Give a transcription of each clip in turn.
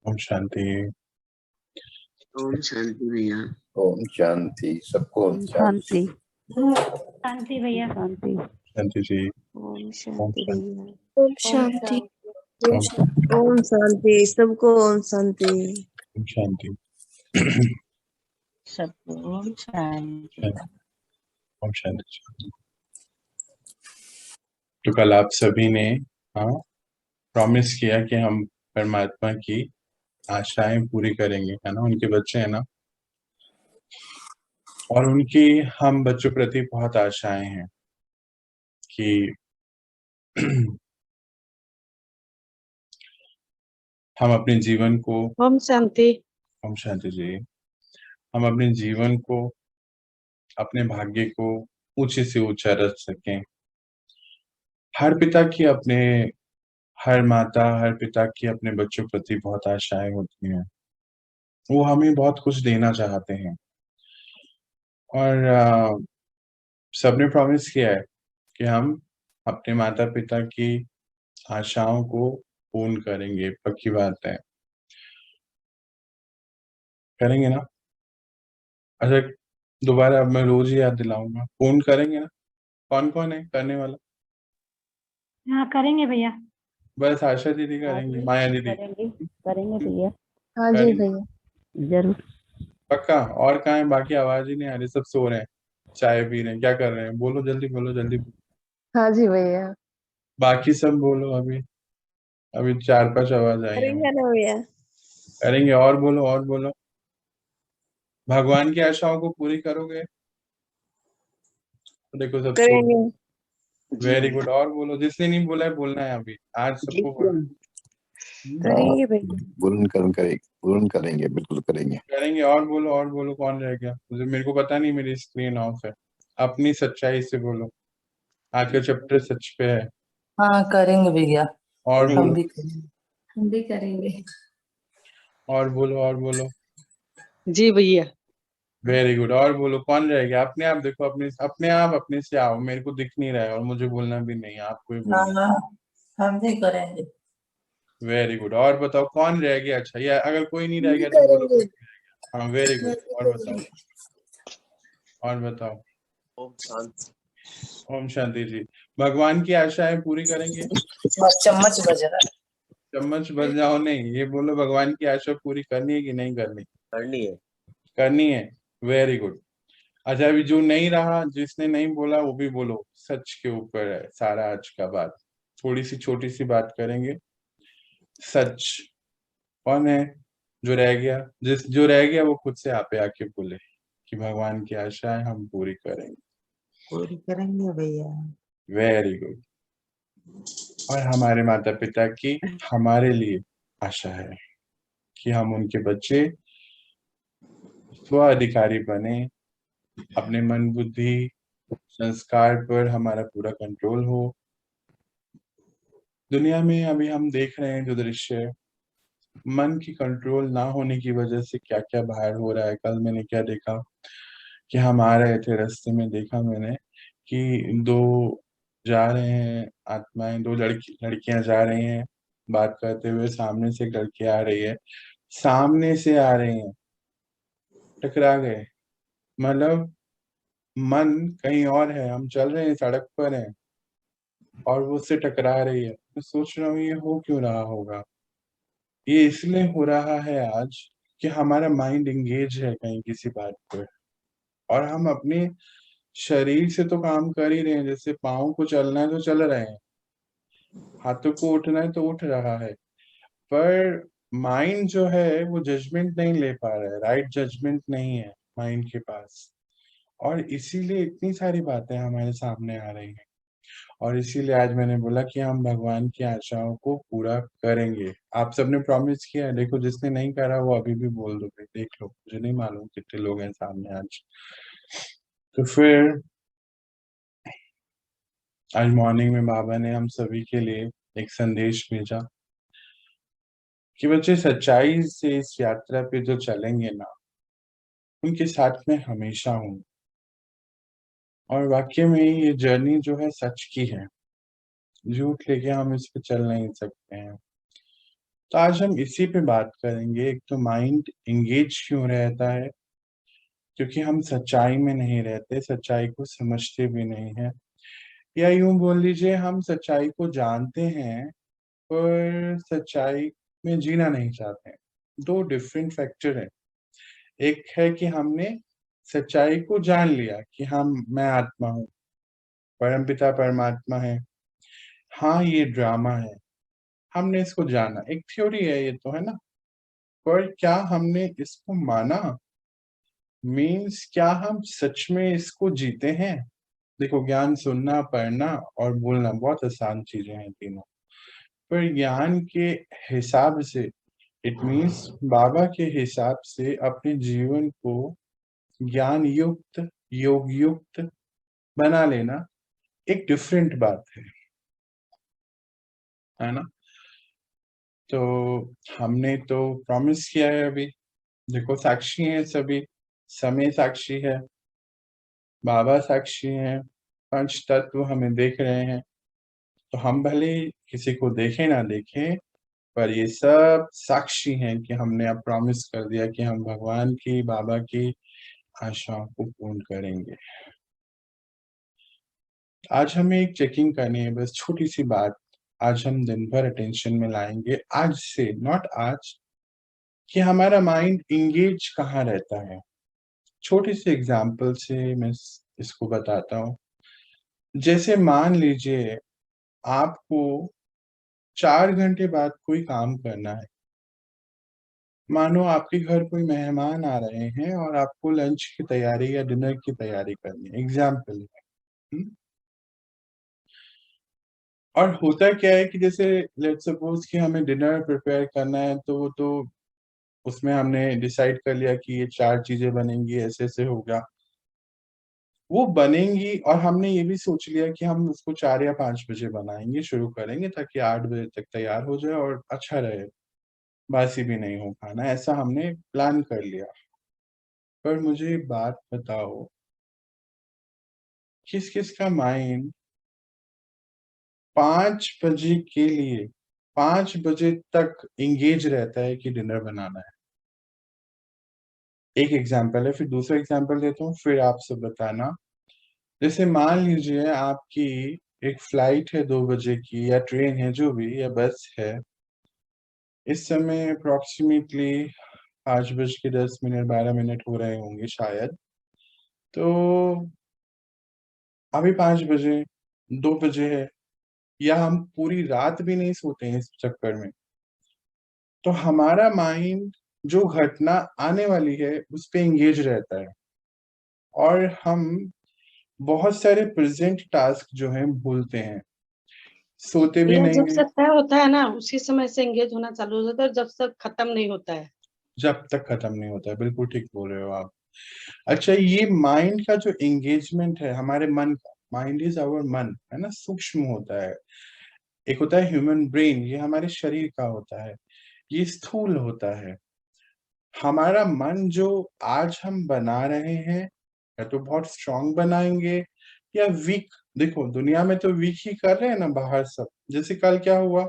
ओम शांति। ओम शांति भैया। ओम शांति। सबको ओम शांति। शांति भैया। शांति जी। ओम शांति भैया। ओम शांति। ओम शांति। सबको ओम शांति। ओम शांति। सबको ओम शांति। ओम शांति। तो कल आप सभी ने प्रॉमिस किया कि हम परमात्मा की आशाएं पूरी करेंगे, है ना। उनके बच्चे हैं ना, और उनकी हम बच्चों प्रति बहुत आशाएं हैं कि हम अपने जीवन को ओम शांति। ओम शांति जी, हम अपने जीवन को, अपने भाग्य को ऊंचे से ऊंचा रख सकें। हर पिता की हर माता, हर पिता की अपने बच्चों प्रति बहुत आशाएं होती हैं। वो हमें बहुत कुछ देना चाहते हैं, और सबने प्रॉमिस किया है कि हम अपने माता पिता की आशाओं को पूर्ण करेंगे। पक्की बात है, करेंगे ना। अच्छा, दोबारा अब मैं रोज ही याद दिलाऊंगा, पूर्ण करेंगे ना। कौन कौन है करने वाला? हाँ करेंगे भैया। बस आशा दीदी करेंगी, माया दीदी करेंगे भैया। हाँ जी भैया, जरूर। पक्का। और कहाँ है बाकी? आवाज ही नहीं आ रही, सब सो रहे हैं, चाय पी रहे हैं, क्या कर रहे हैं? बोलो जल्दी, बोलो जल्दी। हाँ जी भैया। बाकी सब बोलो। अभी अभी 4-5 आवाज आई है। करेंगे ना भैया। करेंगे। और बोलो, और बोलो। भगवान की आशाओं को पूरी करोगे? देखो सब सो। करेंगे। Very good. और बोलो, जिसने नहीं बोला है बोलना है अभी, आज सबको बोलना। करेंगे भैया। पूर्ण करेंगे, बिल्कुल करेंगे। करेंगे। और बोलो, और बोलो। कौन रह गया? मेरे को पता नहीं, मेरी स्क्रीन ऑफ है। अपनी सच्चाई से बोलो। आज का चैप्टर सच पे है। हाँ करेंगे भैया। और हम बोलो, भी करेंगे। हम भी करेंगे। और बोलो, और बोलो। जी भैया। Very good. और बोलो। कौन रह गया? अपने आप देखो, अपने से आओ। मेरे को दिख नहीं रहा है और मुझे बोलना भी नहीं है, आपको ही हाँ बोलना। हाँ हम भी करेंगे। Very good. और बताओ कौन रह गया? अच्छा, या अगर कोई नहीं रह गया तो बोलो कोई नहीं रह गया। हाँ वेरी गुड। और बताओ, और बताओ। ओम शांति। ओम शांति जी। भगवान की आशाएं पूरी करेंगे। बस चम्मच बज रहा है। चम्मच बज जाओ नहीं, ये बोलो भगवान की आशा पूरी करनी है कि नहीं करनी? करनी है। करनी है। Very good. अच्छा, अभी जो नहीं रहा, जिसने नहीं बोला वो भी बोलो। सच के ऊपर है सारा आज का बात। थोड़ी सी छोटी सी बात करेंगे। सच। कौन है जो रह गया? जो रह गया वो खुद से आपे आके बोले कि भगवान की आशाएं हम पूरी करेंगे। पूरी करेंगे भैया। Very good. और हमारे माता पिता की हमारे लिए आशा है कि हम उनके बच्चे स्व अधिकारी बने, अपने मन बुद्धि संस्कार पर हमारा पूरा कंट्रोल हो। दुनिया में अभी हम देख रहे हैं जो दृश्य, मन की कंट्रोल ना होने की वजह से क्या क्या बाहर हो रहा है। कल मैंने क्या देखा कि हम आ रहे थे, रास्ते में देखा मैंने कि दो जा रहे हैं आत्माएं, दो लड़कियां जा रही हैं बात करते हुए। सामने से एक लड़की आ रही है, सामने से आ रही हैं, टकरा गए। मतलब मन कहीं और है, हम चल रहे हैं, सड़क पर हैं, और वो उससे टकरा रही है। मैं सोच रहा हूँ ये हो क्यों रहा होगा। ये इसलिए हो रहा है आज कि हमारा माइंड एंगेज है कहीं किसी बात पर, और हम अपने शरीर से तो काम कर ही रहे हैं। जैसे पाँव को चलना है तो चल रहे हैं, हाथों को उठना है तो उठ रहा है, पर माइंड जो है वो जजमेंट नहीं ले पा रहा है। राइट जजमेंट नहीं है माइंड के पास, और इसीलिए इतनी सारी बातें हमारे सामने आ रही हैं। और इसीलिए आज मैंने बोला कि हम भगवान की आशाओं को पूरा करेंगे। आप सबने प्रॉमिस किया है। देखो, जिसने नहीं करा वो अभी भी बोल दो भाई, देख लो। मुझे नहीं मालूम कितने लोग हैं सामने आज। तो फिर आज मॉर्निंग में बाबा ने हम सभी के लिए एक संदेश भेजा कि बच्चे सच्चाई से इस यात्रा पे जो चलेंगे ना, उनके साथ में हमेशा हूँ। और वाकई में ये जर्नी जो है सच की है, झूठ लेके हम इस पे चल नहीं सकते हैं। तो आज हम इसी पे बात करेंगे। एक तो माइंड इंगेज क्यों रहता है, क्योंकि हम सच्चाई में नहीं रहते, सच्चाई को समझते भी नहीं है, या यूं बोल लीजिए हम सच्चाई को जानते हैं पर सच्चाई में जीना नहीं चाहते हैं। दो डिफरेंट फैक्टर है। एक है कि हमने सच्चाई को जान लिया कि मैं आत्मा हूँ, परमपिता परमात्मा है, हाँ ये ड्रामा है, हमने इसको जाना, एक थ्योरी है ये तो, है ना। पर क्या हमने इसको माना? मीन्स क्या हम सच में इसको जीते हैं? देखो, ज्ञान सुनना, पढ़ना और बोलना बहुत आसान चीजें हैं तीनों, पर ज्ञान के हिसाब से, इट मीन्स बाबा के हिसाब से अपने जीवन को ज्ञान युक्त, योग युक्त बना लेना एक डिफरेंट बात है ना। तो हमने तो प्रॉमिस किया है अभी, देखो साक्षी है सभी, समय साक्षी है, बाबा साक्षी है, पंच तत्व हमें देख रहे हैं। तो हम भले किसी को देखें ना देखें, पर ये सब साक्षी हैं कि हमने अब प्रॉमिस कर दिया कि हम भगवान की, बाबा की आशाओं को पूर्ण करेंगे। आज हमें एक चेकिंग करनी है, बस छोटी सी बात। आज हम दिन भर अटेंशन में लाएंगे, आज से, नॉट आज, कि हमारा माइंड इंगेज कहाँ रहता है। छोटी सी एग्जांपल से मैं इसको बताता हूँ। जैसे मान लीजिए आपको 4 घंटे बाद कोई काम करना है। मानो आपके घर कोई मेहमान आ रहे हैं और आपको लंच की तैयारी या डिनर की तैयारी करनी है, एग्जाम्पल है। और होता क्या है कि जैसे लेट्स सपोज कि हमें डिनर प्रिपेयर करना है, तो उसमें हमने डिसाइड कर लिया कि ये 4 चीजें बनेंगी, ऐसे ऐसे होगा, वो बनेंगी। और हमने ये भी सोच लिया कि हम उसको 4 या 5 बजे बनाएंगे, शुरू करेंगे, ताकि 8 बजे तक तैयार हो जाए और अच्छा रहे, बासी भी नहीं हो खाना, ऐसा हमने प्लान कर लिया। पर मुझे बात बताओ, किस किस का माइंड 5 बजे के लिए 5 बजे तक इंगेज रहता है कि डिनर बनाना है? एक एग्जाम्पल है, फिर दूसरा एग्जाम्पल देता हूँ, फिर आप सब बताना। जैसे मान लीजिए आपकी एक फ्लाइट है 2 बजे की, या ट्रेन है जो भी, या बस है, इस समय अप्रोक्सीमेटली 5:10, 12 मिनट हो रहे होंगे शायद। तो अभी 5 बजे, 2 बजे है, या हम पूरी रात भी नहीं सोते हैं इस चक्कर में, तो हमारा माइंड जो घटना आने वाली है उस पे एंगेज रहता है, और हम बहुत सारे प्रेजेंट टास्क जो हैं भूलते हैं, सोते भी भैया नहीं जब है तक तय होता है ना उसी समय से एंगेज होना चालू हो जाता है, जब तक खत्म नहीं होता है। जब तक खत्म नहीं होता है। बिल्कुल ठीक बोल रहे हो आप। अच्छा, ये माइंड का जो एंगेजमेंट है हमारे मन का, माइंड इज आवर मन, है ना, सूक्ष्म होता है। एक होता है ह्यूमन ब्रेन, ये हमारे शरीर का होता है, ये स्थूल होता है। हमारा मन जो आज हम बना रहे हैं, या तो बहुत स्ट्रांग बनाएंगे या वीक। देखो दुनिया में तो वीक ही कर रहे हैं ना बाहर सब। जैसे कल क्या हुआ,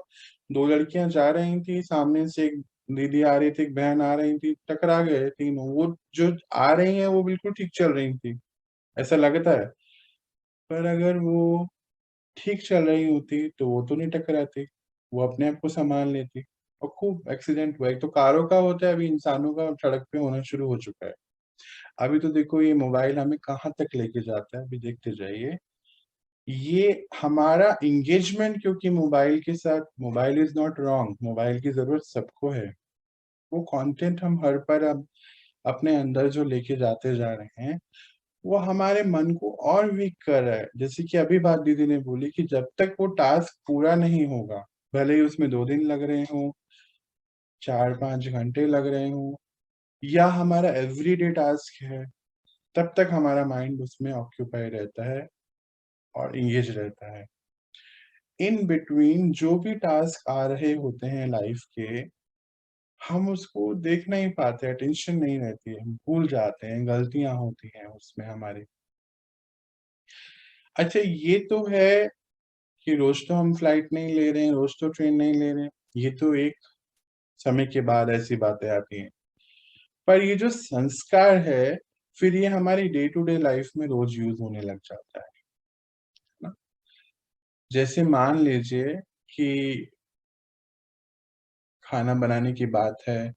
2 लड़कियां जा रही थी, सामने से एक दीदी आ रही थी, एक बहन आ रही थी, टकरा गए तीनों। वो जो आ रही हैं वो बिल्कुल ठीक चल रही थी, ऐसा लगता है, पर अगर वो ठीक चल रही होती तो वो तो नहीं टकराती, वो अपने आप को संभाल लेती। और खूब एक्सीडेंट हुआ, एक तो कारों का होता है, अभी इंसानों का सड़क पे होना शुरू हो चुका है। अभी तो देखो ये मोबाइल हमें कहाँ तक लेके जाता है, अभी देखते जाइए। ये हमारा एंगेजमेंट, क्योंकि मोबाइल के साथ, mobile is not wrong, mobile की जरूरत सबको है। वो कंटेंट हम हर पर अब अपने अंदर जो लेके जाते जा रहे हैं, वो हमारे मन को और वीक कर रहा है। जैसे कि अभी बात दीदी ने बोली कि जब तक वो टास्क पूरा नहीं होगा, भले ही उसमें 2 दिन लग रहे हों, 4-5 घंटे लग रहे हों, या हमारा एवरीडे टास्क है, तब तक हमारा माइंड उसमें ऑक्यूपाई रहता है और इंगेज रहता है। इन बिटवीन जो भी टास्क आ रहे होते हैं लाइफ के, हम उसको देख नहीं पाते, अटेंशन नहीं रहती है, हम भूल जाते हैं, गलतियां होती हैं उसमें हमारी। अच्छा, ये तो है कि रोज तो हम फ्लाइट नहीं ले रहे हैं, रोज तो ट्रेन नहीं ले रहे हैं, ये तो एक समय के बाद ऐसी बातें आती हैं। पर ये जो संस्कार है, फिर ये हमारी डे टू डे लाइफ में रोज यूज होने लग जाता है ना। जैसे मान लीजिए कि खाना बनाने की बात है,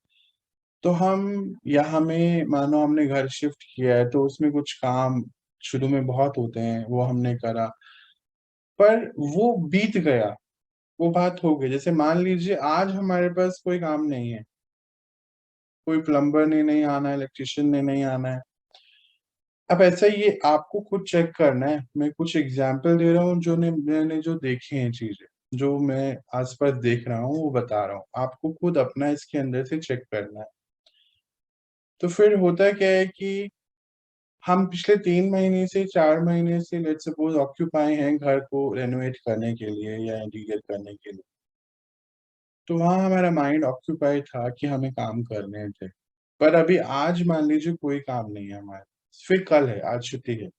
तो हम या हमें मानो हमने घर शिफ्ट किया है, तो उसमें कुछ काम शुरू में बहुत होते हैं, वो हमने करा, पर वो बीत गया, वो बात हो गई। जैसे मान लीजिए आज हमारे पास कोई काम नहीं है, कोई प्लम्बर ने नहीं आना है, इलेक्ट्रिशियन ने नहीं आना है। अब ऐसा ये आपको खुद चेक करना है। मैं कुछ एग्जाम्पल दे रहा हूँ जो मैंने जो देखे हैं चीजें, जो मैं आसपास देख रहा हूँ, वो बता रहा हूँ। आपको खुद अपना इसके अंदर से चेक करना है। तो फिर होता क्या है कि हम पिछले 3 महीने से 4 महीने से लेट्स सपोज ऑक्यूपाई हैं घर को रेनोवेट करने के लिए या इंटीरियर करने के लिए। तो वहाँ हमारा माइंड ऑक्यूपाई था कि हमें काम करने थे। पर अभी आज मान लीजिए कोई काम नहीं है हमारे, फिर कल है, आज छुट्टी है,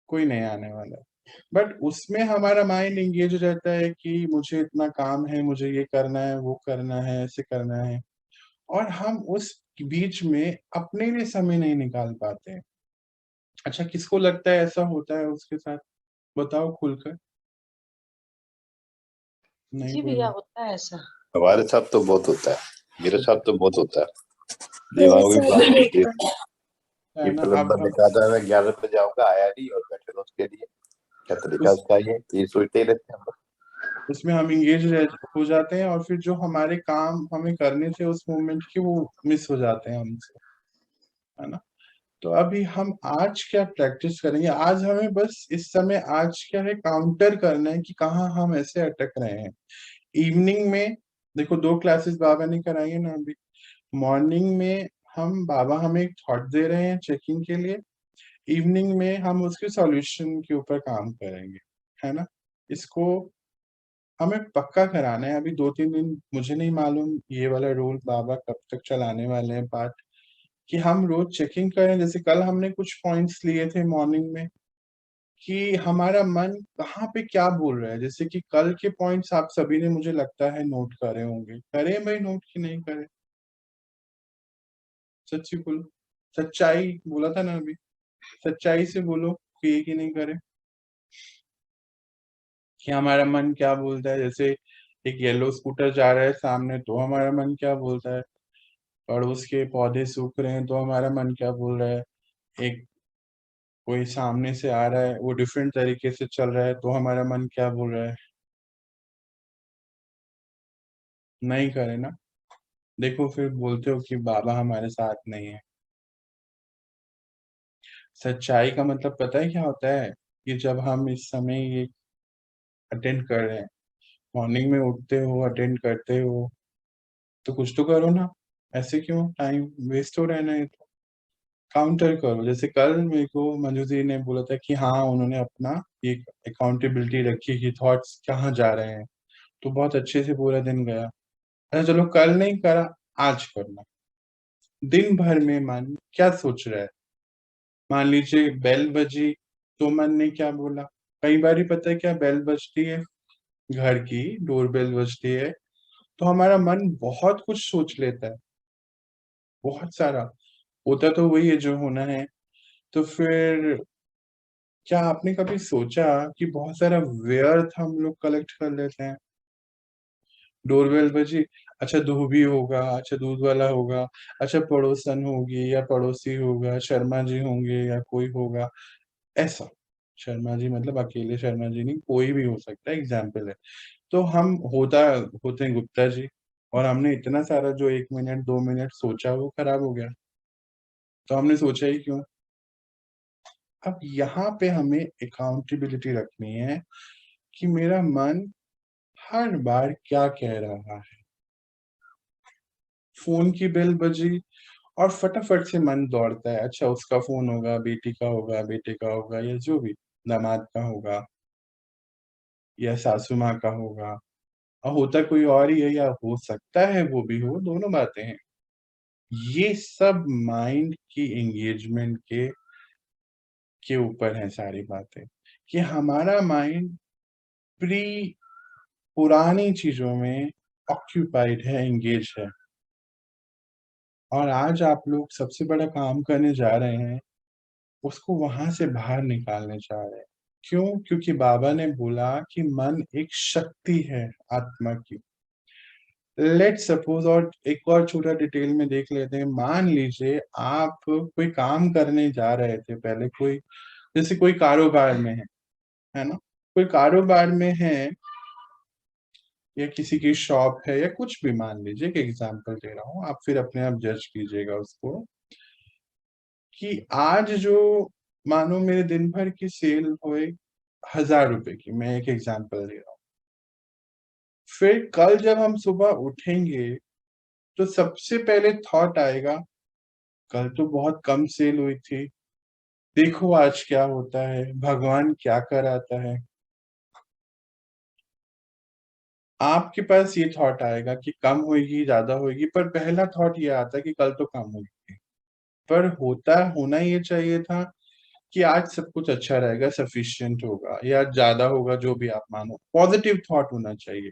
कोई नहीं आने वाला है। बट उसमें हमारा माइंड एंगेज रहता है कि मुझे इतना काम है, मुझे ये करना है, वो करना है, ऐसे करना है, और हम उस बीच में अपने लिए समय नहीं निकाल पाते हैं। अच्छा, किसको लगता है ऐसा होता है उसके साथ? बताओ खुलकर। नहीं जी भैया, बोलो। होता है ऐसा। हमारे साथ तो बहुत होता है, मेरे साथ तो बहुत होता है। मेरे दिमाग में साथ बात भी होती है होता है। कि है ना। प्लम्बर अब लिखा था, मैं 11 बजे आऊंगा, आया नहीं और बैठे रहो उसके लिए। क्या तरीका उस उसका, ये सोचते ही रहते हैं हम लोग। उसमें हम इंगेज हो जाते हैं, और फिर जो हमारे काम हमें करने थे उस मोमेंट के, वो मिस हो जाते हैं हमसे, है ना। तो अभी हम आज क्या प्रैक्टिस करेंगे, आज हमें बस इस समय आज क्या है, काउंटर करना है कि कहाँ हम ऐसे अटक रहे हैं। इवनिंग में देखो 2 क्लासेस बाबा ने कराई है ना अभी। मॉर्निंग में हम बाबा हमें एक थॉट दे रहे हैं चेकिंग के लिए, इवनिंग में हम उसके सॉल्यूशन के ऊपर काम करेंगे, है ना। इसको हमें पक्का कराना है। अभी 2-3 दिन मुझे नहीं मालूम ये वाला रूल बाबा कब तक चलाने वाले हैं पाठ, कि हम रोज चेकिंग करें। जैसे कल हमने कुछ पॉइंट्स लिए थे मॉर्निंग में कि हमारा मन कहाँ पे क्या बोल रहा है। जैसे कि कल के पॉइंट्स आप सभी ने मुझे लगता है नोट करे होंगे। करें भाई नोट कि नहीं करें? सच्ची बोलो, सच्चाई बोला था ना अभी, सच्चाई से बोलो कि ये कि नहीं करे, कि हमारा मन क्या बोलता है। जैसे एक येलो स्कूटर जा रहा है सामने, तो हमारा मन क्या बोलता है। पड़ोस के पौधे सूख रहे हैं, तो हमारा मन क्या बोल रहा है। एक कोई सामने से आ रहा है, वो डिफरेंट तरीके से चल रहा है, तो हमारा मन क्या बोल रहा है। नहीं करे ना। देखो फिर बोलते हो कि बाबा हमारे साथ नहीं है। सच्चाई का मतलब पता है क्या होता है, कि जब हम इस समय ये अटेंड कर रहे हैं, मॉर्निंग में उठते हो, अटेंड करते हो, तो कुछ तो करो ना। ऐसे क्यों टाइम वेस्ट हो रहना है। तो काउंटर करो। जैसे कल मेरे को मंजू जी ने बोला था कि हाँ उन्होंने अपना एक अकाउंटेबिलिटी रखी कि थॉट्स कहाँ जा रहे हैं, तो बहुत अच्छे से पूरा दिन गया। अच्छा चलो, कल नहीं करा, आज करना। दिन भर में मन क्या सोच रहा है। मान लीजिए बेल बजी, तो मन ने क्या बोला। कई बार ही पता है क्या, बेल बजती है, घर की डोर बेल बजती है, तो हमारा मन बहुत कुछ सोच लेता है, बहुत सारा। होता तो वही है जो होना है। तो फिर क्या आपने कभी सोचा कि बहुत सारा व्यर्थ हम लोग कलेक्ट कर लेते हैं। डोरबेल बजी, अच्छा धोबी होगा, अच्छा दूध वाला होगा, अच्छा पड़ोसन होगी या पड़ोसी होगा, शर्मा जी होंगे या कोई होगा, ऐसा। शर्मा जी मतलब अकेले शर्मा जी नहीं, कोई भी हो सकता है, एग्जाम्पल है। तो हम होते हैं गुप्ता जी, और हमने इतना सारा जो 1 मिनट 2 मिनट सोचा वो खराब हो गया। तो हमने सोचा ही क्यों। अब यहाँ पे हमें अकाउंटेबिलिटी रखनी है कि मेरा मन हर बार क्या कह रहा है। फोन की बेल बजी और फटाफट से मन दौड़ता है, अच्छा उसका फोन होगा, बेटी का होगा, बेटे का होगा, या जो भी दामाद का होगा या सासू माँ का होगा, और होता कोई और ही है, या हो सकता है वो भी हो, दोनों बातें हैं। ये सब माइंड की एंगेजमेंट के ऊपर है सारी बातें, कि हमारा माइंड प्री पुरानी चीजों में ऑक्यूपाइड है, एंगेज है। और आज आप लोग सबसे बड़ा काम करने जा रहे हैं, उसको वहां से बाहर निकालने जा रहे हैं। क्यों? क्योंकि बाबा ने बोला कि मन एक शक्ति है आत्मा की। लेट सपोज, और एक और छोटा डिटेल में देख लेते हैं। मान लीजिए आप कोई काम करने जा रहे थे, पहले कोई, जैसे कोई कारोबार में है ना, कोई कारोबार में है या किसी की शॉप है या कुछ भी, मान लीजिए, एक एग्जांपल दे रहा हूँ, आप फिर अपने आप जज कीजिएगा उसको, कि आज जो, मानो मेरे दिन भर की सेल हुए 1000 रुपए की, मैं एक एग्जांपल दे रहा हूँ। फिर कल जब हम सुबह उठेंगे तो सबसे पहले थॉट आएगा, कल तो बहुत कम सेल हुई थी, देखो आज क्या होता है, भगवान क्या कराता है। आपके पास ये थॉट आएगा कि कम होगी, ज्यादा होगी, पर पहला थॉट ये आता है कि कल तो कम होगी। पर होना ये चाहिए था कि आज सब कुछ अच्छा रहेगा, सफिशिएंट होगा या ज्यादा होगा, जो भी आप मानो, पॉजिटिव थॉट होना चाहिए।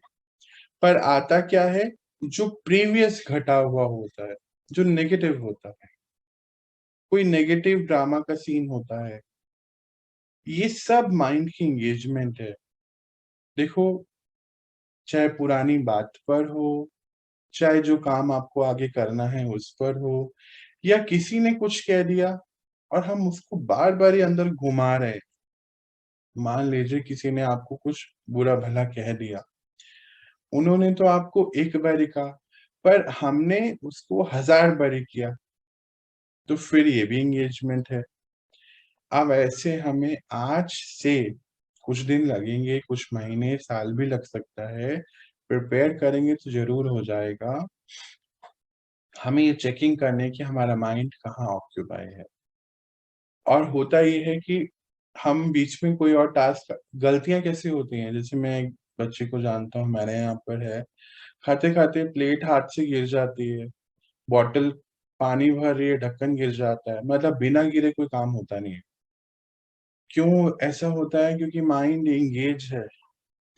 पर आता क्या है, जो प्रीवियस घटा हुआ होता है, जो नेगेटिव होता है, कोई नेगेटिव ड्रामा का सीन होता है, ये सब माइंड की एंगेजमेंट है। देखो, चाहे पुरानी बात पर हो, चाहे जो काम आपको आगे करना है उस पर हो, या किसी ने कुछ कह दिया और हम उसको बार बार ही अंदर घुमा रहे हैं। मान लीजिए किसी ने आपको कुछ बुरा भला कह दिया, उन्होंने तो आपको एक बार कहा, पर हमने उसको 1000 बार किया, तो फिर ये भी एंगेजमेंट है। अब ऐसे हमें आज से, कुछ दिन लगेंगे, कुछ महीने, साल भी लग सकता है, प्रिपेयर करेंगे तो जरूर हो जाएगा। हमें ये चेकिंग करने की हमारा माइंड कहाँ ऑक्यूपाई है। और होता ये है कि हम बीच में कोई और टास्क, गलतियां कैसे होती हैं, जैसे मैं एक बच्चे को जानता हूँ, मेरे यहाँ पर है, खाते खाते प्लेट हाथ से गिर जाती है, बॉटल पानी भर रही है, ढक्कन गिर जाता है, मतलब बिना गिरे कोई काम होता नहीं है। क्यों ऐसा होता है? क्योंकि माइंड एंगेज है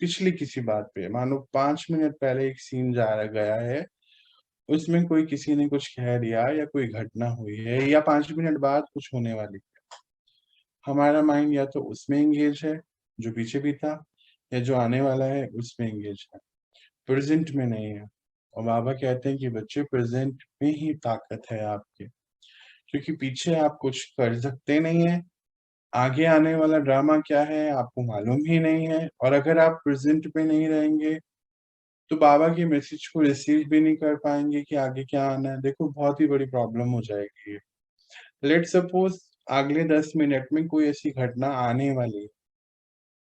पिछली किसी बात पे। मानो 5 मिनट पहले एक सीन जा रहा गया है, उसमें कोई किसी ने कुछ कह दिया या कोई घटना हुई है, या 5 मिनट बाद कुछ होने वाली है। हमारा माइंड या तो उसमें एंगेज है जो पीछे भी था, या जो आने वाला है उसमें एंगेज है, प्रेजेंट में नहीं है। और बाबा कहते हैं कि बच्चे, प्रेजेंट में ही ताकत है आपके, क्योंकि पीछे आप कुछ कर सकते नहीं है, आगे आने वाला ड्रामा क्या है आपको मालूम ही नहीं है। और अगर आप प्रेजेंट में नहीं रहेंगे तो बाबा के मैसेज को रिसीव भी नहीं कर पाएंगे कि आगे क्या आना है। देखो, बहुत ही बड़ी प्रॉब्लम हो जाएगी। लेट सपोज अगले 10 मिनट में कोई ऐसी घटना आने वाली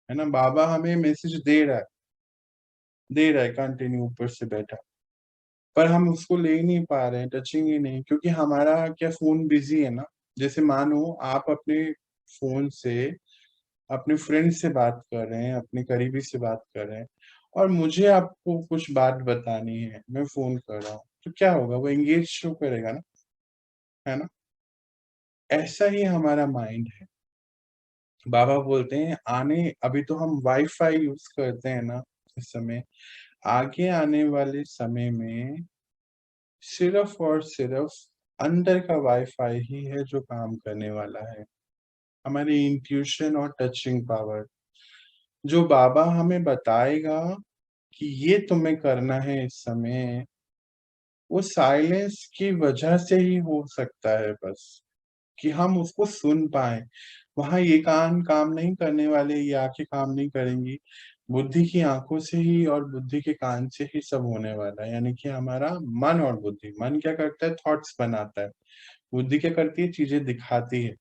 है ना, बाबा हमें मैसेज दे रहा है कंटिन्यू ऊपर से बैठा, पर हम उसको ले नहीं पा रहे हैं, टचिंग ही नहीं, क्योंकि हमारा क्या, फोन बिजी है ना। जैसे मानो आप अपने फोन से अपने फ्रेंड से बात कर रहे हैं, अपने करीबी से बात कर रहे हैं, और मुझे आपको कुछ बात बतानी है, मैं फोन कर रहा हूँ, तो क्या होगा, वो एंगेज शो करेगा ना, है ना। ऐसा ही हमारा माइंड है। बाबा बोलते हैं, अभी तो हम वाईफाई यूज करते हैं ना इस समय, आगे आने वाले समय में सिर्फ और सिर्फ अंदर का वाईफाई ही है जो काम करने वाला है। हमारी इंट्यूशन और टचिंग पावर, जो बाबा हमें बताएगा कि ये तुम्हें करना है इस समय, वो साइलेंस की वजह से ही हो सकता है, बस कि हम उसको सुन पाए। वहां ये कान काम नहीं करने वाले, ये आंखें काम नहीं करेंगी, बुद्धि की आंखों से ही और बुद्धि के कान से ही सब होने वाला है। यानी कि हमारा मन और बुद्धि, मन क्या करता है, थॉट्स बनाता है, बुद्धि क्या करती है, चीजें दिखाती है।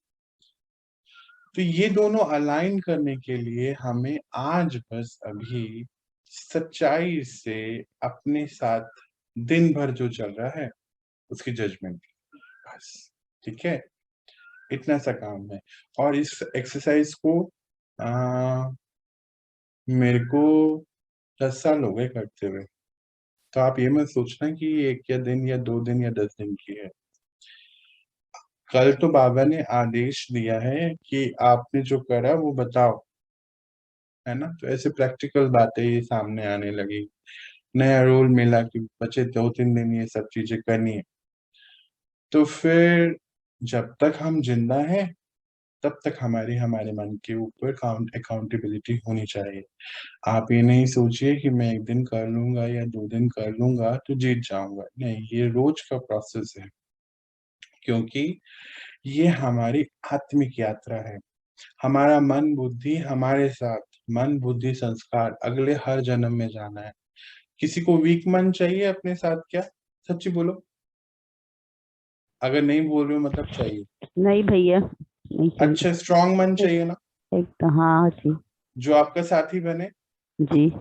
तो ये दोनों अलाइन करने के लिए हमें आज बस अभी सच्चाई से अपने साथ दिन भर जो चल रहा है उसकी जजमेंट, बस, ठीक है, इतना सा काम है। और इस एक्सरसाइज को मेरे को 10 साल हो गए करते हुए, तो आप ये मत सोचना कि ये 1 दिन या 2 दिन या 10 दिन की है। कल तो बाबा ने आदेश दिया है कि आपने जो करा वो बताओ, है ना। तो ऐसे प्रैक्टिकल बातें ये सामने आने लगी। नया रोल मिला कि बचे 2-3 दिन ये सब चीजें करनी है, तो फिर जब तक हम जिंदा हैं तब तक हमारे मन के ऊपर अकाउंटेबिलिटी होनी चाहिए। आप ये नहीं सोचिए कि मैं 1 दिन कर लूंगा या 2 दिन कर लूंगा तो जीत जाऊंगा, नहीं, ये रोज का प्रोसेस है, क्योंकि ये हमारी आत्मिक यात्रा है। हमारा मन बुद्धि हमारे साथ, मन बुद्धि संस्कार अगले हर जन्म में जाना है। किसी को वीक मन चाहिए अपने साथ क्या? सच्ची बोलो, अगर नहीं बोल रहे हो मतलब चाहिए। नहीं भैया, नहीं चाहिए। अच्छा स्ट्रांग मन चाहिए ना, एक तो हाँ जी। जो आपका साथी बने। जी,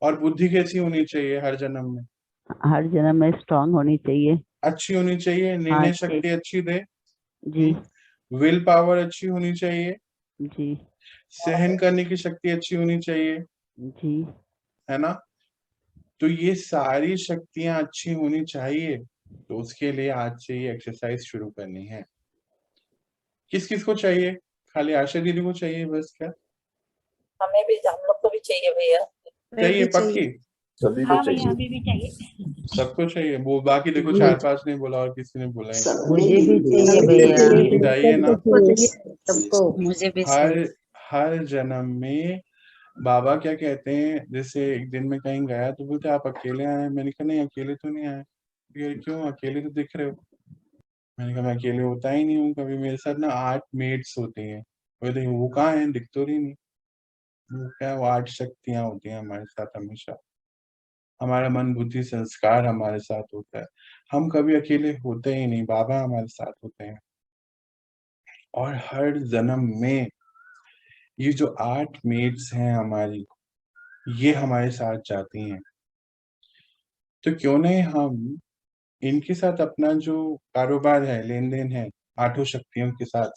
और बुद्धि कैसी होनी चाहिए हर जन्म में? हर जन्म में स्ट्रांग होनी चाहिए। अच्छी होनी चाहिए, हाँ निर्णय जी। शक्ति अच्छी दे, जी विल पावर अच्छी होनी चाहिए, जी सहन करने की शक्ति अच्छी होनी चाहिए, जी। है ना? तो ये सारी शक्तियां अच्छी होनी चाहिए, तो उसके लिए आज से ये एक्सरसाइज शुरू करनी है। किस किस को चाहिए? खाली आशा दीदी को चाहिए बस क्या? हमें भी, हम लोग को भी चाहिए भैया। चाहिए पक्की? सभी को हाँ भैया, चाहिए। अभी भी चाहिए। सबको चाहिए? वो बाकी देखो 4-5 ने बोला और किसी ने बोला ही नहीं। मुझे भी चाहिए भैया, चाहिए ना? सबको। मुझे भी हर हर जन्म में बाबा क्या कहते हैं, जैसे एक दिन मैं कहीं गया तो बोलते आप अकेले आए हैं? मैंने कहा नहीं अकेले तो नहीं आए। ये क्यों, अकेले तो दिख रहे हो। मैंने कहा मैं अकेले होता ही नहीं हूँ कभी, मेरे साथ ना 8 मेड्स होती हैं। बोलते वो कहाँ है, दिख तो रही नहीं। वो क्या, वो 8 शक्तियां होती हैं हमारे साथ हमेशा। हमारा मन बुद्धि संस्कार हमारे साथ होता है, हम कभी अकेले होते ही नहीं, बाबा हमारे साथ होते हैं। और हर जन्म में ये जो 8 मेड्स हैं हमारी, ये हमारे साथ जाती हैं। तो क्यों नहीं हम इनके साथ अपना जो कारोबार है, लेन देन है 8 शक्तियों के साथ,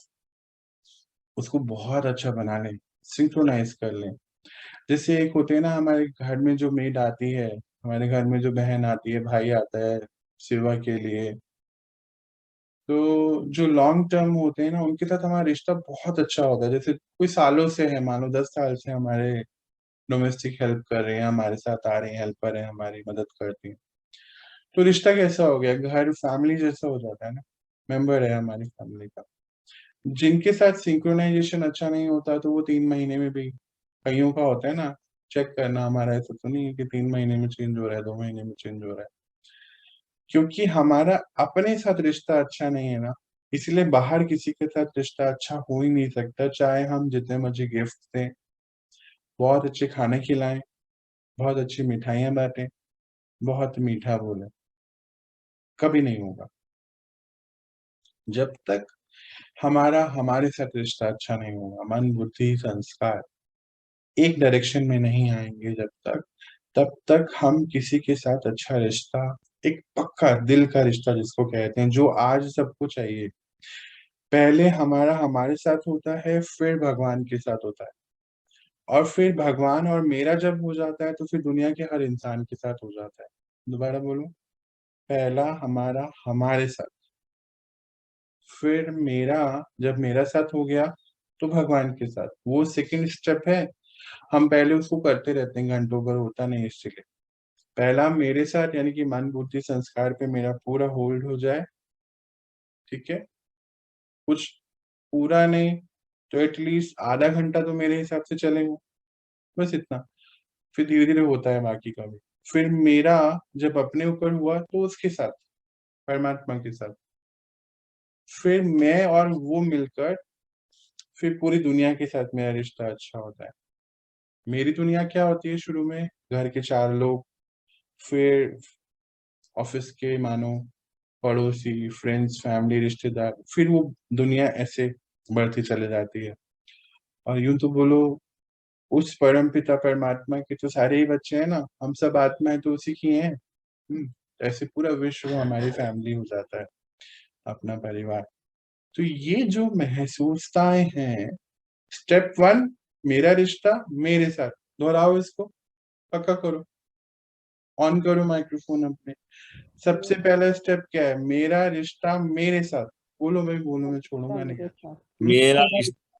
उसको बहुत अच्छा बना लें, सिंक्रोनाइज कर लें। जैसे एक होते हैं ना, हमारे घर में जो मेड आती है, हमारे घर में जो बहन आती है, भाई आता है सेवा के लिए, तो जो लॉन्ग टर्म होते हैं ना, उनके साथ हमारा रिश्ता बहुत अच्छा होता है। जैसे कोई सालों से है, मान लो 10 साल से हमारे डोमेस्टिक हेल्प कर रहे हैं, हमारे साथ आ रहे हैं, हेल्पर है, हमारी मदद करती हैं, तो रिश्ता कैसा हो गया, घर फैमिली जैसा हो जाता है ना, मेंबर है हमारी फैमिली का। जिनके साथ सिंक्रोनाइजेशन अच्छा नहीं होता तो वो 3 महीने में भी, कईयों का होता है ना, चेक करना, हमारा ऐसा तो नहीं है कि 3 महीने में चेंज हो रहा है, 2 महीने में चेंज हो रहा है। क्योंकि हमारा अपने साथ रिश्ता अच्छा नहीं है ना, इसलिए बाहर किसी के साथ रिश्ता अच्छा हो ही नहीं सकता, चाहे हम जितने मर्जी गिफ्ट दें, बहुत अच्छे खाने खिलाएं, बहुत अच्छी मिठाइयां बांटें, बहुत मीठा बोले, कभी नहीं होगा। जब तक हमारा हमारे साथ रिश्ता अच्छा नहीं होगा, मन बुद्धि संस्कार एक डायरेक्शन में नहीं आएंगे जब तक, तब तक हम किसी के साथ अच्छा रिश्ता, एक पक्का दिल का रिश्ता जिसको कहते हैं, जो आज सबको चाहिए, पहले हमारा हमारे साथ होता है, फिर भगवान के साथ होता है, और फिर भगवान और मेरा जब हो जाता है तो फिर दुनिया के हर इंसान के साथ हो जाता है। दोबारा बोलूं, पहला हमारा हमारे साथ, फिर मेरा, जब मेरा साथ हो गया तो भगवान के साथ, वो सेकंड स्टेप है। हम पहले उसको करते रहते हैं घंटों भर, होता नहीं, इसलिए पहला मेरे साथ, यानी कि मन बुद्धि संस्कार पे मेरा पूरा होल्ड हो जाए, ठीक है, कुछ पूरा नहीं तो एटलीस्ट आधा घंटा तो मेरे हिसाब से चलेगा, बस इतना। फिर धीरे धीरे होता है बाकी का भी। फिर मेरा जब अपने ऊपर हुआ तो उसके साथ, परमात्मा के साथ, फिर मैं और वो मिलकर, फिर पूरी दुनिया के साथ मेरा रिश्ता अच्छा होता है। मेरी दुनिया क्या होती है शुरू में, घर के 4 लोग, फिर ऑफिस के मानो पड़ोसी, फ्रेंड्स, फैमिली, रिश्तेदार, फिर वो दुनिया ऐसे बढ़ती चले जाती है। और यूं तो बोलो, उस परम पिता परमात्मा के तो सारे ही बच्चे हैं ना, हम सब आत्माएं तो उसी की हैं। ऐसे पूरा विश्व हमारी फैमिली हो जाता है, अपना परिवार। तो ये जो महसूसताएं हैं, स्टेप 1 मेरा रिश्ता मेरे साथ, दोहराओ इसको, पक्का करो, ऑन करो माइक्रोफोन अपने। सबसे पहला स्टेप क्या है, मेरा रिश्ता मेरे साथ, बोलो भाई बोलो, मैं छोड़ूंगा नहीं। मेरे साथ। मेरा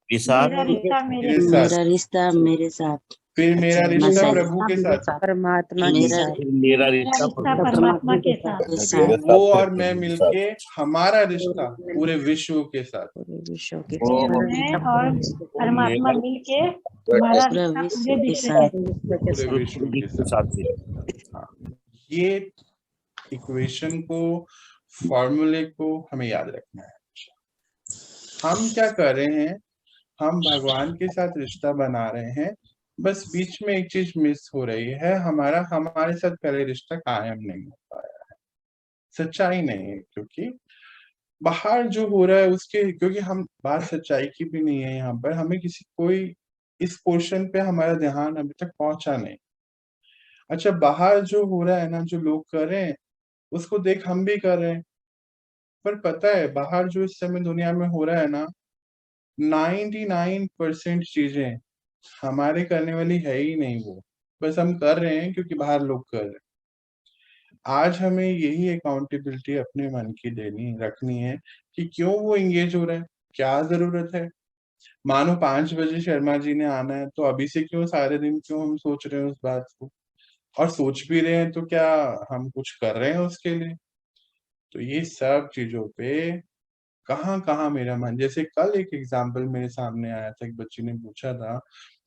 रिश्ता मेरा रिश्ता मेरे मेरे साथ, मेरा रिश्ता मेरे साथ। फिर मेरा अच्छा, रिश्ता मैं प्रभु के साथ, परमात्मा के मेरा साथ, मेरा रिश्ता परमात्मा के साथ। के मेरे साथ वो साथ फिर और मैं प्रभु के मिलके साथ। हमारा रिश्ता पूरे विश्व के साथ। पूरे विश्व के वो साथ, मैं और परमात्मा मेरा मिलके हमारा पूरा रिश्ता विश्व पूरे के विश्व साथ, पूरे विश्व के के साथ। साथ से हाँ, ये इक्वेशन को, फॉर्मूले को हमें याद रखना है। हम क्या कर रहे हैं, हम भगवान के साथ रिश्ता बना रहे हैं, बस बीच में एक चीज मिस हो रही है, हमारे साथ पहले रिश्ता कायम नहीं हो पाया है, सच्चाई नहीं है। क्योंकि बाहर जो हो रहा है उसके, क्योंकि हम बात सच्चाई की भी नहीं है यहाँ पर, हमें कोई इस पोर्शन पे हमारा ध्यान अभी तक पहुंचा नहीं। अच्छा, बाहर जो हो रहा है ना, जो लोग कर रहे हैं उसको देख हम भी कर रहे हैं, पर पता है बाहर जो इस समय दुनिया में हो रहा है ना, 99% चीजें हमारे करने वाली है ही नहीं। वो बस हम कर रहे हैं क्योंकि बाहर लोग कर रहे हैं। आज हमें यही अकाउंटेबिलिटी अपने मन की रखनी है कि क्यों वो इंगेज हो रहा है, क्या जरूरत है। मानो 5 बजे शर्मा जी ने आना है, तो अभी से क्यों सारे दिन क्यों हम सोच रहे हैं उस बात को, और सोच भी रहे हैं तो क्या हम कुछ कर रहे हैं उसके लिए। तो ये सब चीजों पे कहाँ कहाँ मेरा मन, जैसे कल एक एग्जाम्पल मेरे सामने आया था, एक बच्ची ने पूछा था,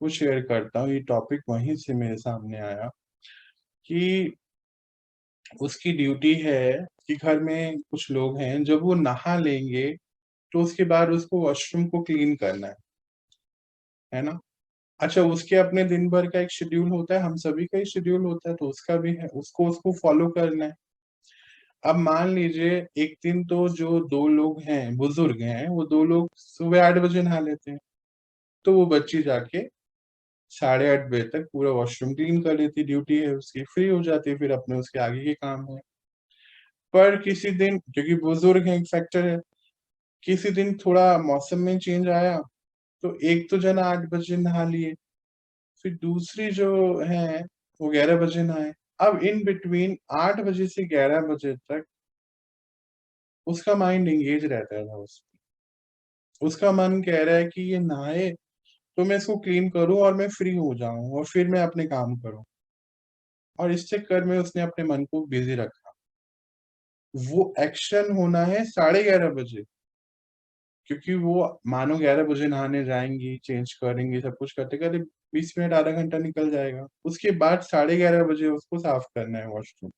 वो शेयर करता हूँ, ये टॉपिक वहीं से मेरे सामने आया कि उसकी ड्यूटी है कि घर में कुछ लोग हैं, जब वो नहा लेंगे तो उसके बाद उसको वॉशरूम को क्लीन करना है ना। अच्छा, उसके अपने दिन भर का एक शेड्यूल होता है, हम सभी का ही शेड्यूल होता है, तो उसका भी है, उसको उसको फॉलो करना है। अब मान लीजिए एक दिन तो जो 2 लोग हैं, बुजुर्ग हैं, वो 2 लोग सुबह 8 बजे नहा लेते हैं, तो वो बच्ची जाके 8:30 बजे तक पूरा वॉशरूम क्लीन कर लेती, ड्यूटी है उसकी, फ्री हो जाती है, फिर अपने उसके आगे के काम है। पर किसी दिन, क्योंकि बुजुर्ग है, एक फैक्टर है, किसी दिन थोड़ा मौसम में चेंज आया, तो एक तो जना 8 बजे नहा लिए, फिर दूसरी जो है वो 11 बजे नहाए। अब इन बिटवीन 8 बजे से 11 बजे तक उसका माइंड एंगेज रहता है उसका मन कह रहा है कि ये नहाए तो मैं इसको क्लीन करूं और मैं फ्री हो जाऊं और फिर मैं अपने काम करूं, और इस चक्कर में उसने अपने मन को बिजी रखा। वो एक्शन होना है 11:30 बजे, क्योंकि वो मानो 11 बजे नहाने जाएंगी, चेंज करेंगी, सब कुछ करते करते 20 मिनट आधा घंटा निकल जाएगा, उसके बाद 11:30 बजे उसको साफ करना है वॉशरूम।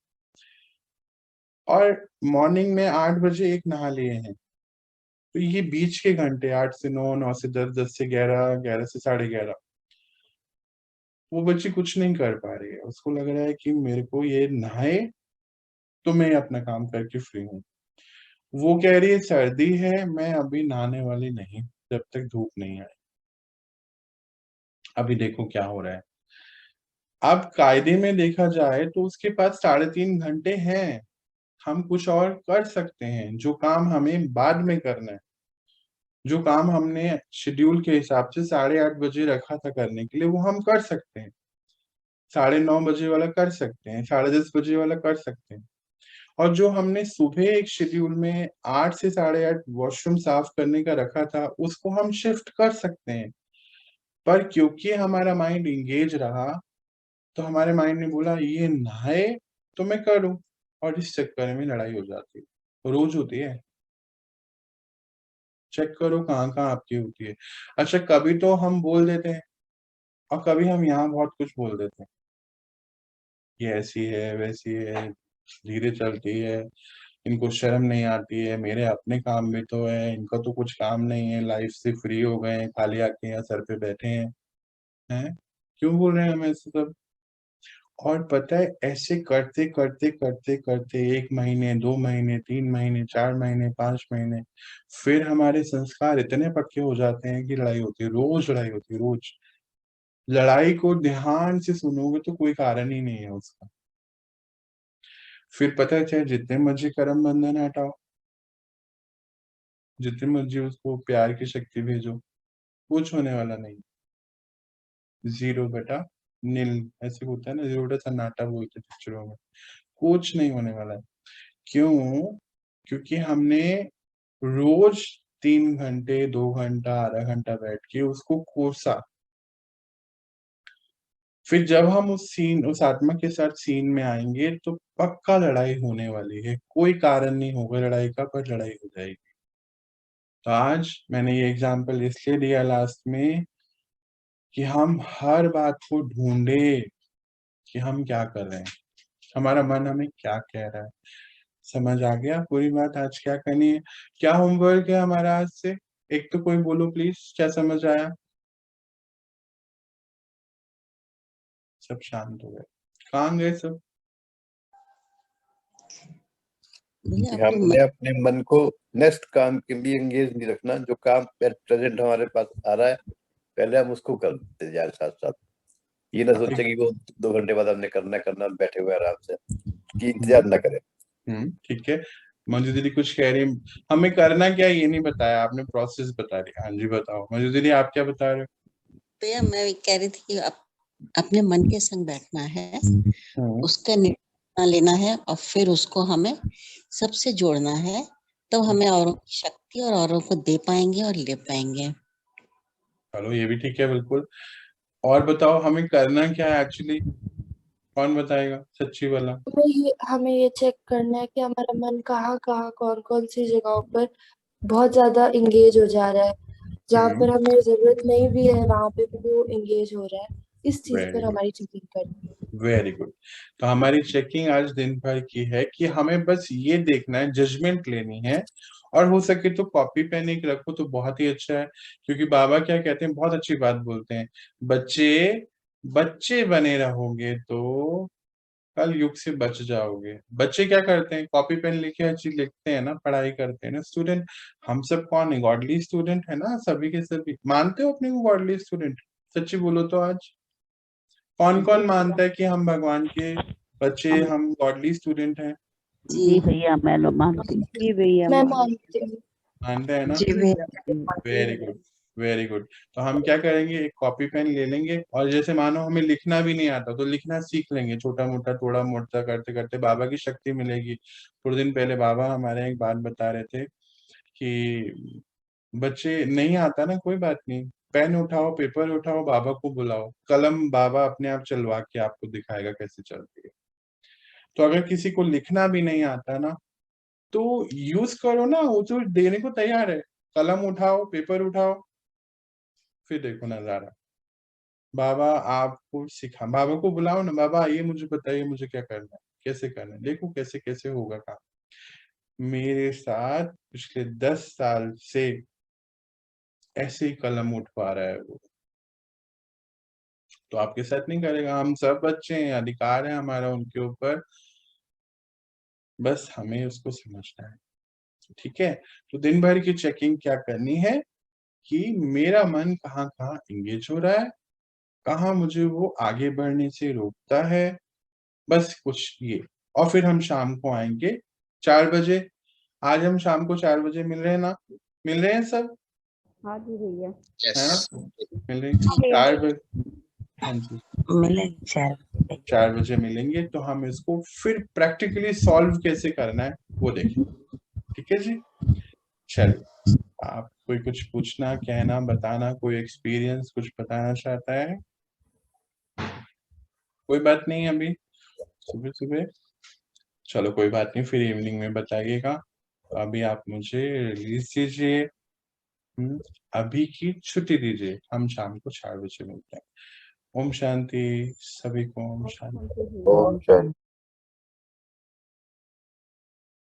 और मॉर्निंग में 8 बजे एक नहा लिए हैं, तो ये बीच के घंटे 8 से 9, 9 से 10, 10 से 11, 11 से 11:30, वो बच्ची कुछ नहीं कर पा रही है। उसको लग रहा है कि मेरे को ये नहाए तो मैं अपना काम करके फ्री हूँ। वो कह रही है सर्दी है, मैं अभी नहाने वाली नहीं जब तक धूप नहीं आए। अभी देखो क्या हो रहा है। अब कायदे में देखा जाए तो उसके पास 3.5 घंटे हैं, हम कुछ और कर सकते हैं। जो काम हमें बाद में करना है, जो काम हमने शेड्यूल के हिसाब से 8:30 बजे रखा था करने के लिए, वो हम कर सकते हैं। 9:30 बजे वाला कर सकते हैं, 10:30 बजे वाला कर सकते हैं। और जो हमने सुबह एक शेड्यूल में 8 से 8:30 वॉशरूम साफ करने का रखा था, उसको हम शिफ्ट कर सकते हैं। पर क्योंकि हमारा माइंड इंगेज रहा, तो हमारे माइंड ने बोला ये नहाए तो मैं करूं, और इस चक्कर में लड़ाई हो जाती है, रोज होती है। चेक करो कहाँ कहाँ आपकी होती है। अच्छा, कभी तो हम बोल देते हैं, और कभी हम यहाँ बहुत कुछ बोल देते हैं, ये ऐसी है वैसी है, धीरे चलती है, इनको शर्म नहीं आती है, मेरे अपने काम भी तो है, इनका तो कुछ काम नहीं है, लाइफ से फ्री हो गए हैं, खाली आके यहाँ सर पे बैठे हैं। क्यों बोल रहे हैं हम ऐसे सब। और पता है, ऐसे करते करते करते करते 1 महीने, 2 महीने, 3 महीने, 4 महीने, 5 महीने, फिर हमारे संस्कार इतने पक्के हो जाते हैं कि लड़ाई होती है, रोज लड़ाई होती है, रोज। लड़ाई को ध्यान से सुनोगे तो कोई कारण ही नहीं है उसका। फिर पता है, चाहे जितने मर्जी कर्म बंधन हटाओ, जितने मर्जी उसको प्यार की शक्ति भेजो, कुछ होने वाला नहीं। 0/नील, ऐसे होता है ना, 0 सन्नाटा बोलते पिक्चरों में, कुछ नहीं होने वाला है। क्यों? क्योंकि हमने रोज 3 घंटे, 2 घंटा, आधा घंटा बैठ के उसको कोसा। फिर जब हम उस आत्मा के साथ सीन में आएंगे तो पक्का लड़ाई होने वाली है, कोई कारण नहीं होगा लड़ाई का, पर लड़ाई हो जाएगी। तो आज मैंने ये एग्जाम्पल इसलिए दिया लास्ट में कि हम हर बात को ढूंढे कि हम क्या कर रहे हैं, हमारा मन हमें क्या कह रहा है। समझ आ गया पूरी बात? आज क्या करनी है, क्या होमवर्क है हमारा आज से? एक तो कोई बोलो प्लीज, क्या समझ आया? सब शांत हो गए, कहाँ गए सब? हमने अपने मन को नेक्स्ट काम के लिए एंगेज नहीं रखना। जो काम प्रेजेंट हमारे पास आ रहा है पहले हम उसको करते जाए साथ साथ। ये ना सोचे कि वो 2 घंटे बाद हमने करना बैठे हुए आराम से, कि इंतजार ना करें। ठीक है। मंजू दीदी कुछ कह रही, हमें करना क्या ये नहीं बताया आपने, प्रोसेस बता रही। हाँ जी बताओ मंजू दीदी, आप क्या बता रहे हो? भैया मैं कह रही थी कि अपने मन के संग बैठना है, उसका निर्णय लेना है और फिर उसको हमें सबसे जोड़ना है, तो हमें औरों की शक्ति और औरों को दे पाएंगे और ले पाएंगे। चलो ये भी ठीक है बिल्कुल। और बताओ हमें करना क्या है एक्चुअली, कौन बताएगा सच्ची वाला? हमें ये चेक करना है कि हमारा मन कहाँ कौन कौन सी जगहों पर बहुत ज्यादा इंगेज हो जा रहा है, जहाँ पर हमें जरूरत नहीं भी है वहां पे भी वो इंगेज हो रहा है। इस चीज पर हमारी चेकिंग करनी है। Very good. तो हमारी चेकिंग आज दिन भर की है कि हमें बस ये देखना है, जजमेंट लेनी है, और हो सके तो कॉपी पेन एक रखो तो बहुत ही अच्छा है। क्योंकि बाबा क्या कहते हैं, बहुत अच्छी बात बोलते हैं, बच्चे बने रहोगे तो कल युग से बच जाओगे। बच्चे क्या करते हैं, कॉपी पेन लेके हर चीज लिखते हैं ना, पढ़ाई करते हैं ना। स्टूडेंट हम सब कौन है, गॉडली स्टूडेंट है ना, सभी के सभी। मानते हो अपने को गॉडली स्टूडेंट? सच्ची बोलो तो आज कौन कौन मानता है कि हम भगवान के बच्चे, हम गॉडली स्टूडेंट हैं? जी भैया मैं लोग मानती हूँ। जी भैया मैं मानती हूँ। मानते हैं ना? जी भैया। Very good very good. तो हम क्या करेंगे, एक कॉपी पेन ले लेंगे, और जैसे मानो हमें लिखना भी नहीं आता तो लिखना सीख लेंगे, छोटा मोटा थोड़ा मोटा करते करते बाबा की शक्ति मिलेगी। थोड़े दिन पहले बाबा हमारे एक बात बता रहे थे कि बच्चे नहीं आता ना, कोई बात नहीं, पेन उठाओ पेपर उठाओ, बाबा को बुलाओ, कलम बाबा अपने आप चलवा के आपको दिखाएगा कैसे चलती है। तो अगर किसी को लिखना भी नहीं आता ना तो यूज करो ना, वो तो देने को तैयार है। कलम उठाओ पेपर उठाओ, फिर देखो नजारा। बाबा आपको सिखा, बाबा को बुलाओ ना, बाबा आइए मुझे बताइए मुझे क्या करना है, कैसे करना है, देखो कैसे कैसे होगा काम। मेरे साथ पिछले 10 साल से ऐसे ही कलम उठवा रहा है वो, तो आपके साथ नहीं करेगा? हम सब बच्चे हैं, अधिकार है हमारा उनके ऊपर, बस हमें उसको समझना है। ठीक है। तो दिन भर की चेकिंग क्या करनी है कि मेरा मन कहाँ कहाँ एंगेज हो रहा है, कहाँ मुझे वो आगे बढ़ने से रोकता है, बस कुछ ये। और फिर हम शाम को आएंगे 4 बजे। आज हम शाम को 4 बजे मिल रहे हैं ना? मिल रहे हैं सब? हाँ जी भैया। है ना? मिल रहे हैं 4 बजे। हाँ जी मिलेंगे 4 बजे मिलेंगे। तो हम इसको फिर प्रैक्टिकली सॉल्व कैसे करना है वो देखेंगे। ठीक है जी। चलिए, आप कोई कुछ पूछना, कहना, बताना, कोई एक्सपीरियंस कुछ बताना चाहता है? कोई बात नहीं अभी सुबह सुबह, चलो कोई बात नहीं, फिर इवनिंग में बताइएगा। अभी आप मुझे रिलीज दीजिए, अभी की छुट्टी दीजिए, हम शाम को 4 बजे मिलते हैं। ओम शांति सभी को, ओम शांति। ओम शांति।